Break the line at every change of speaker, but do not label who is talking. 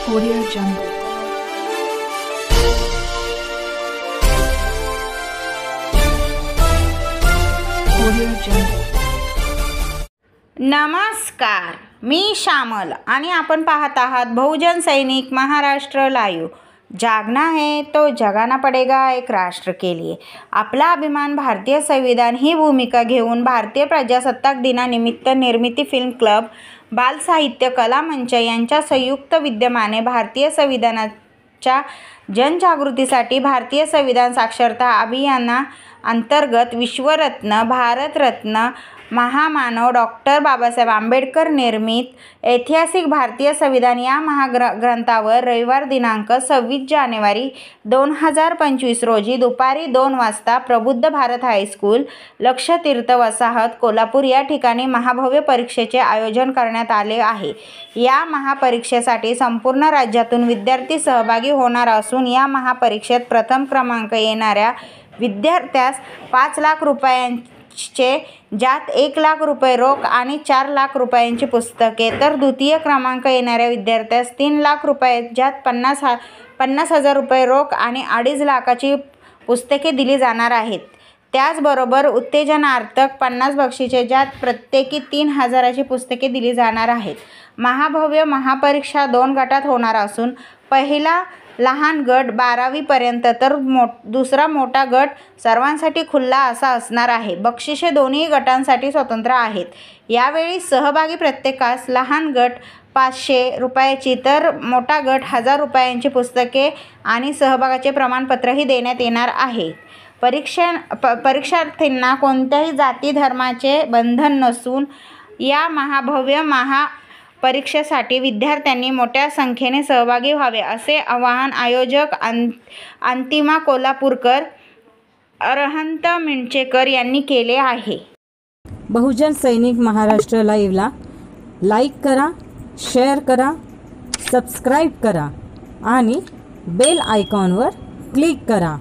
Audio Jungle. Audio Jungle.
नमस्कार, मी श्यामल आणि आपण पाहत आहात बहुजन सैनिक महाराष्ट्र लाईव्ह। जागना है तो जगाना पडेगा एक राष्ट्र के लिए। आपला अभिमान भारतीय संविधान ही भूमिका घेऊन भारतीय प्रजासत्ताक दिनानिमित्त निर्मिती फिल्म क्लब, बाल साहित्य कला मंच यांच्या संयुक्त विद्यमाने भारतीय संविधानाच्या जनजागृतीसाठी भारतीय संविधान साक्षरता अभियानाअंतर्गत विश्वरत्न, भारतरत्न, महामानव डॉक्टर बाबासाहेब आंबेडकर निर्मित ऐतिहासिक भारतीय संविधान या महाग्रंथावर रविवार दिनांक 26 जानेवारी 2025 रोजी दुपारी 2 वाजता प्रबुद्ध भारत हायस्कूल, लक्षतीर्थ वसाहत, कोल्हापूर या ठिकाणी महाभव्य परीक्षेचे आयोजन करण्यात आले आहे। या महापरीक्षेसाठी संपूर्ण राज्यातून विद्यार्थी सहभागी होणार असून या महापरीक्षेत प्रथम क्रमांक येणाऱ्या विद्यार्थ्यास 5 लाख रुपयांचे ज्यात 1 लाख रुपये रोख आणि 4 लाख रुपयांची पुस्तके, तर द्वितीय क्रमांक येणाऱ्या विद्यार्थ्यास 3 लाख रुपये ज्यात 50,000 रुपये रोख आणि 2.5 लाखाची पुस्तके दिली जाणार आहेत। त्याचबरोबर उत्तेजनार्थ 50 बक्षिसे ज्यात प्रत्येकी 3,000ची पुस्तके दिली जाणार आहेत। महाभव्य महापरीक्षा 2 गटात होणार असून पहिला लहान गट 12वी पर्यंत तर दुसरा मोठा गट सर्वांसाठी खुला असा असणार आहे। बक्षिसे दोन्ही गटांसाठी स्वतंत्र आहेत। यावेळी सहभागी प्रत्येकास लहान गट 500 रुपयाची तर मोठा गट 1000 रुपयांची पुस्तके आणि सहभागाचे प्रमाणपत्रही देण्यात येणार आहे। परीक्षार्थींना कोणत्याही जाती धर्माचे बंधन नसून या महाभव्य परीक्षेसाठी विद्यार्थ्यांनी मोठ्या संख्येने सहभागी व्हावे असे आवाहन आयोजक अंतिमा कोल्हापूरकर, अरहंत मिंचेकर यांनी केले आहे।
बहुजन सैनिक महाराष्ट्र लाईव्हला लाईक करा, शेअर करा, सबस्क्राईब करा आणि बेल आयकॉनवर क्लिक करा।